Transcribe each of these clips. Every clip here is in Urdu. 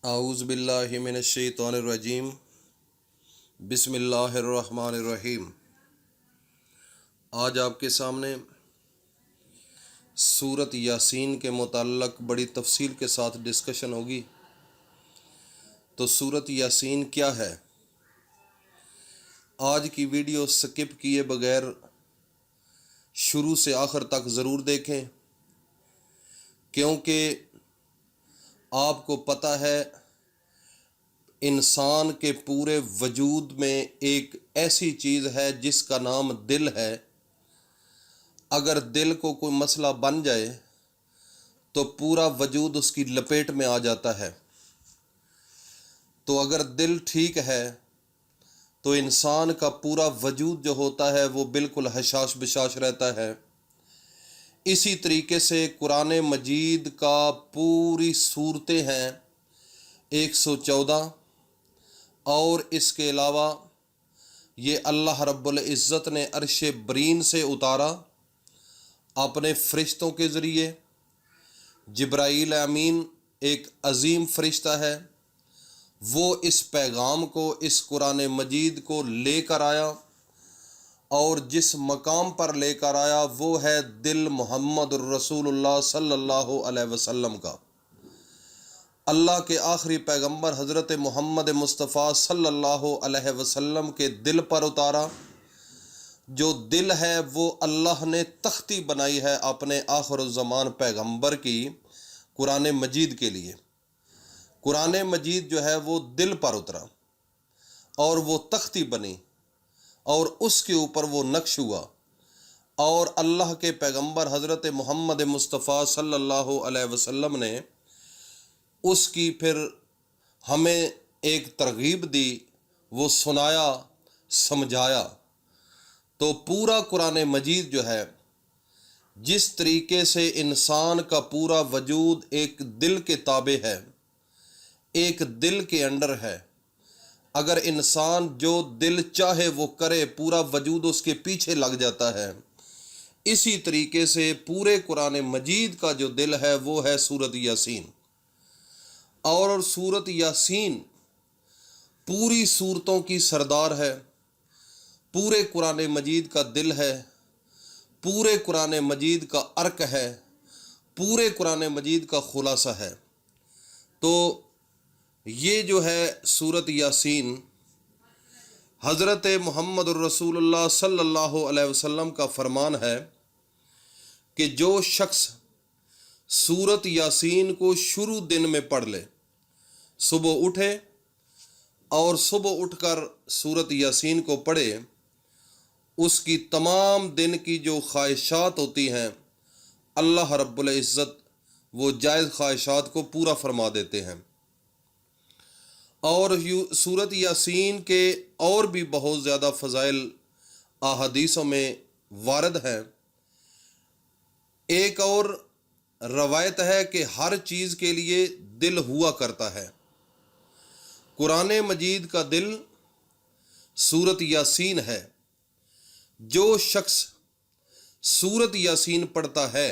اعوذ باللہ من الشیطان الرجیم، بسم اللہ الرحمن الرحیم۔ آج آپ کے سامنے سورت یاسین کے متعلق بڑی تفصیل کے ساتھ ڈسکشن ہوگی۔ تو سورت یاسین کیا ہے؟ آج کی ویڈیو سکپ کیے بغیر شروع سے آخر تک ضرور دیکھیں، کیونکہ آپ کو پتہ ہے انسان کے پورے وجود میں ایک ایسی چیز ہے جس کا نام دل ہے۔ اگر دل کو کوئی مسئلہ بن جائے تو پورا وجود اس کی لپیٹ میں آ جاتا ہے۔ تو اگر دل ٹھیک ہے تو انسان کا پورا وجود جو ہوتا ہے وہ بالکل حشاش بشاش رہتا ہے۔ اسی طریقے سے قرآن مجید کا پوری صورتیں ہیں 114، اور اس کے علاوہ یہ اللہ رب العزت نے عرش برین سے اتارا اپنے فرشتوں کے ذریعے۔ جبرائیل امین ایک عظیم فرشتہ ہے، وہ اس پیغام کو، اس قرآن مجید کو لے کر آیا، اور جس مقام پر لے کر آیا وہ ہے دل محمد الرسول اللہ صلی اللہ علیہ وسلم کا۔ اللہ کے آخری پیغمبر حضرت محمد مصطفیٰ صلی اللہ علیہ وسلم کے دل پر اتارا۔ جو دل ہے وہ اللہ نے تختی بنائی ہے اپنے آخر الزمان پیغمبر کی قرآن مجید کے لیے۔ قرآن مجید جو ہے وہ دل پر اترا اور وہ تختی بنی اور اس کے اوپر وہ نقش ہوا، اور اللہ کے پیغمبر حضرت محمد مصطفیٰ صلی اللہ علیہ وسلم نے اس کی پھر ہمیں ایک ترغیب دی، وہ سنایا، سمجھایا۔ تو پورا قرآن مجید جو ہے، جس طریقے سے انسان کا پورا وجود ایک دل کے تابع ہے، ایک دل کے انڈر ہے، اگر انسان جو دل چاہے وہ کرے پورا وجود اس کے پیچھے لگ جاتا ہے، اسی طریقے سے پورے قرآن مجید کا جو دل ہے وہ ہے سورت یاسین۔ اور سورت یاسین پوری صورتوں کی سردار ہے، پورے قرآن مجید کا دل ہے، پورے قرآن مجید کا ارک ہے، پورے قرآن مجید کا خلاصہ ہے۔ تو یہ جو ہے سورت یاسین، حضرت محمد الرسول اللہ صلی اللہ علیہ وسلم کا فرمان ہے کہ جو شخص سورت یاسین کو شروع دن میں پڑھ لے، صبح اٹھے اور صبح اٹھ کر سورت یاسین کو پڑھے، اس کی تمام دن کی جو خواہشات ہوتی ہیں اللہ رب العزت وہ جائز خواہشات کو پورا فرما دیتے ہیں۔ اور سورت یاسین کے اور بھی بہت زیادہ فضائل احادیثوں میں وارد ہیں۔ ایک اور روایت ہے کہ ہر چیز کے لیے دل ہوا کرتا ہے۔ قرآن مجید کا دل سورت یاسین ہے۔ جو شخص سورت یاسین پڑھتا ہے،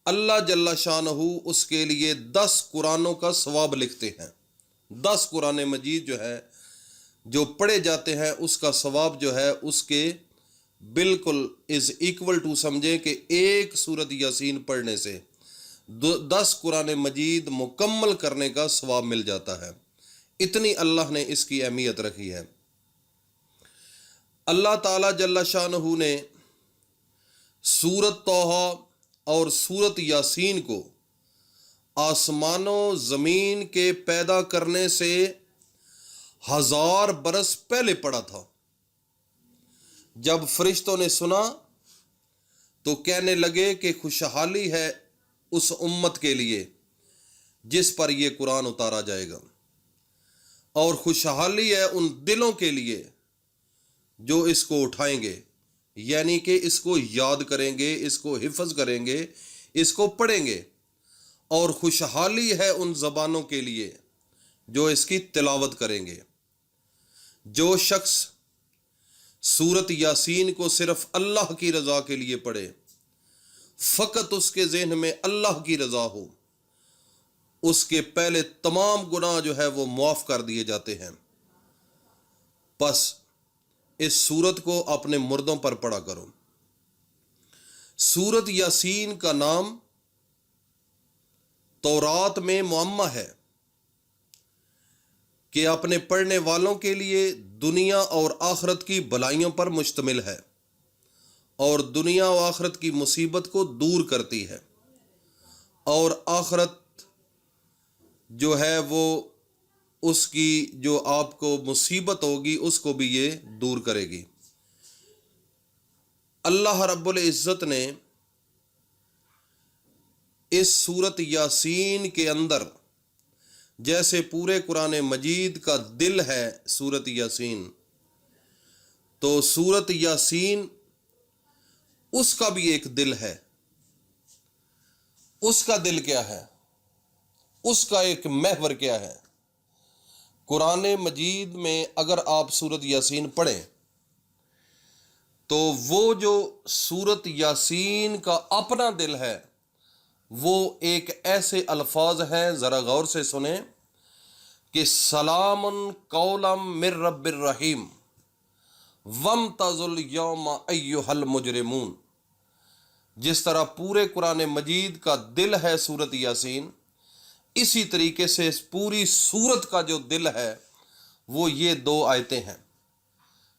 اللہ جل شانہ اس کے لیے 10 قرآنوں کا ثواب لکھتے ہیں۔ 10 قرآن مجید جو ہے جو پڑھے جاتے ہیں اس کا ثواب جو ہے اس کے بالکل از ایکول ٹو، سمجھیں کہ ایک سورت یاسین پڑھنے سے 10 قرآن مجید مکمل کرنے کا ثواب مل جاتا ہے۔ اتنی اللہ نے اس کی اہمیت رکھی ہے۔ اللہ تعالیٰ جل شانہ نے سورت طٰہٰ اور سورت یاسین کو آسمان و زمین کے پیدا کرنے سے 1000 برس پہلے پڑھا تھا۔ جب فرشتوں نے سنا تو کہنے لگے کہ خوشحالی ہے اس امت کے لیے جس پر یہ قرآن اتارا جائے گا، اور خوشحالی ہے ان دلوں کے لیے جو اس کو اٹھائیں گے، یعنی کہ اس کو یاد کریں گے، اس کو حفظ کریں گے، اس کو پڑھیں گے، اور خوشحالی ہے ان زبانوں کے لیے جو اس کی تلاوت کریں گے۔ جو شخص سورت یاسین کو صرف اللہ کی رضا کے لیے پڑھے، فقط اس کے ذہن میں اللہ کی رضا ہو، اس کے پہلے تمام گناہ جو ہے وہ معاف کر دیے جاتے ہیں۔ پس اس سورت کو اپنے مردوں پر پڑھا کرو۔ سورت یاسین کا نام تورات میں معمہ ہے کہ اپنے پڑھنے والوں کے لیے دنیا اور آخرت کی بھلائیوں پر مشتمل ہے اور دنیا و آخرت کی مصیبت کو دور کرتی ہے، اور آخرت جو ہے وہ اس کی جو آپ کو مصیبت ہوگی اس کو بھی یہ دور کرے گی۔ اللہ رب العزت نے اس سورت یاسین کے اندر، جیسے پورے قرآن مجید کا دل ہے سورت یاسین، تو سورت یاسین اس کا بھی ایک دل ہے۔ اس کا دل کیا ہے؟ اس کا ایک محور کیا ہے؟ قرآن مجید میں اگر آپ سورت یاسین پڑھیں تو وہ جو سورت یاسین کا اپنا دل ہے وہ ایک ایسے الفاظ ہیں، ذرا غور سے سنیں، کہ سلام قولا من رب الرحیم وامتازوا الیوم ایھا المجرمون۔ جس طرح پورے قرآن مجید کا دل ہے سورت یاسین، اسی طریقے سے اس پوری سورت کا جو دل ہے وہ یہ دو آیتیں ہیں،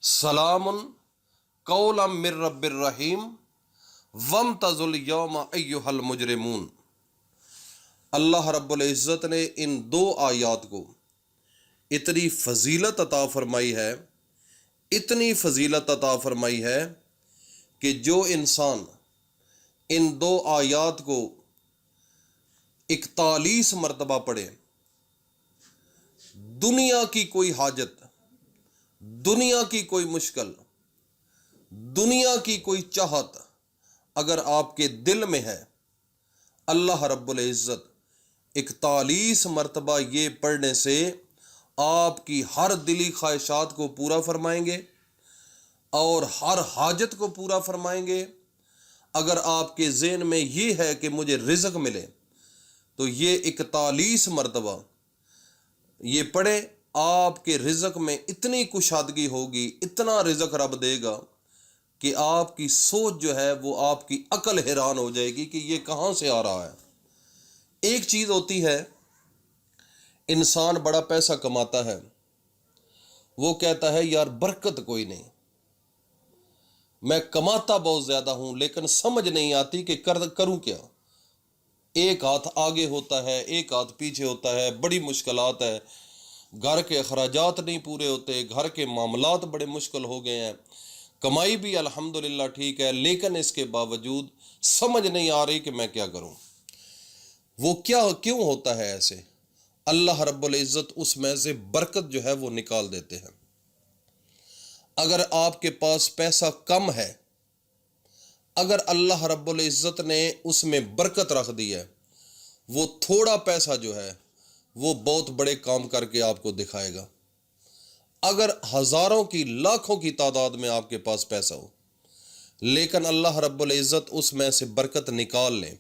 سلام قولا من رب الرحیم وامتازوا الیوم ایھا المجرمون۔ اللہ رب العزت نے ان دو آیات کو اتنی فضیلت عطا فرمائی ہے، اتنی فضیلت عطا فرمائی ہے کہ جو انسان ان دو آیات کو 41 مرتبہ پڑھے، دنیا کی کوئی حاجت، دنیا کی کوئی مشکل، دنیا کی کوئی چاہت اگر آپ کے دل میں ہے، اللہ رب العزت 41 مرتبہ یہ پڑھنے سے آپ کی ہر دلی خواہشات کو پورا فرمائیں گے اور ہر حاجت کو پورا فرمائیں گے۔ اگر آپ کے ذہن میں یہ ہے کہ مجھے رزق ملے تو یہ 41 مرتبہ یہ پڑھے، آپ کے رزق میں اتنی کشادگی ہوگی، اتنا رزق رب دے گا کہ آپ کی سوچ جو ہے وہ آپ کی عقل حیران ہو جائے گی کہ یہ کہاں سے آ رہا ہے۔ ایک چیز ہوتی ہے، انسان بڑا پیسہ کماتا ہے، وہ کہتا ہے یار برکت کوئی نہیں، میں کماتا بہت زیادہ ہوں لیکن سمجھ نہیں آتی کہ کروں کیا۔ ایک ہاتھ آگے ہوتا ہے، ایک ہاتھ پیچھے ہوتا ہے، بڑی مشکلات ہے، گھر کے اخراجات نہیں پورے ہوتے، گھر کے معاملات بڑے مشکل ہو گئے ہیں، کمائی بھی الحمدللہ ٹھیک ہے، لیکن اس کے باوجود سمجھ نہیں آ رہی کہ میں کیا کروں۔ وہ کیوں ہوتا ہے ایسے؟ اللہ رب العزت اس میں سے برکت جو ہے وہ نکال دیتے ہیں۔ اگر آپ کے پاس پیسہ کم ہے، اگر اللہ رب العزت نے اس میں برکت رکھ دی ہے، وہ تھوڑا پیسہ جو ہے وہ بہت بڑے کام کر کے آپ کو دکھائے گا۔ اگر ہزاروں کی، لاکھوں کی تعداد میں آپ کے پاس پیسہ ہو لیکن اللہ رب العزت اس میں سے برکت نکال لیں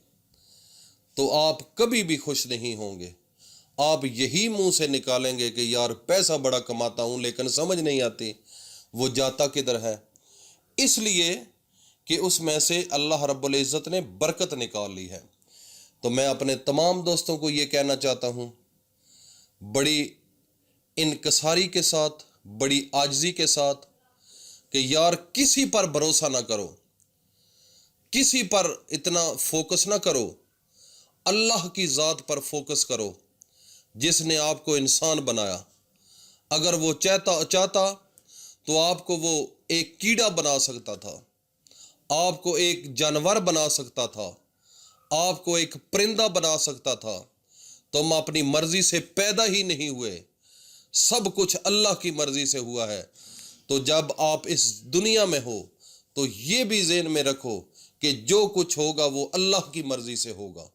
تو آپ کبھی بھی خوش نہیں ہوں گے۔ آپ یہی منہ سے نکالیں گے کہ یار پیسہ بڑا کماتا ہوں لیکن سمجھ نہیں آتی وہ جاتا کدھر ہے، اس لیے کہ اس میں سے اللہ رب العزت نے برکت نکال لی ہے۔ تو میں اپنے تمام دوستوں کو یہ کہنا چاہتا ہوں، بڑی انکساری کے ساتھ، بڑی عاجزی کے ساتھ، کہ یار کسی پر بھروسہ نہ کرو، کسی پر اتنا فوکس نہ کرو، اللہ کی ذات پر فوکس کرو جس نے آپ کو انسان بنایا۔ اگر وہ چاہتا تو آپ کو وہ ایک کیڑا بنا سکتا تھا، آپ کو ایک جانور بنا سکتا تھا، آپ کو ایک پرندہ بنا سکتا تھا۔ تم اپنی مرضی سے پیدا ہی نہیں ہوئے، سب کچھ اللہ کی مرضی سے ہوا ہے۔ تو جب آپ اس دنیا میں ہو تو یہ بھی ذہن میں رکھو کہ جو کچھ ہوگا وہ اللہ کی مرضی سے ہوگا۔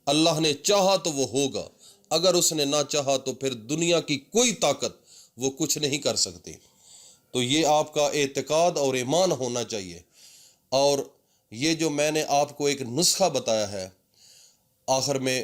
اللہ نے چاہا تو وہ ہوگا، اگر اس نے نہ چاہا تو پھر دنیا کی کوئی طاقت وہ کچھ نہیں کر سکتی۔ تو یہ آپ کا اعتقاد اور ایمان ہونا چاہیے۔ اور یہ جو میں نے آپ کو ایک نسخہ بتایا ہے، آخر میں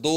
2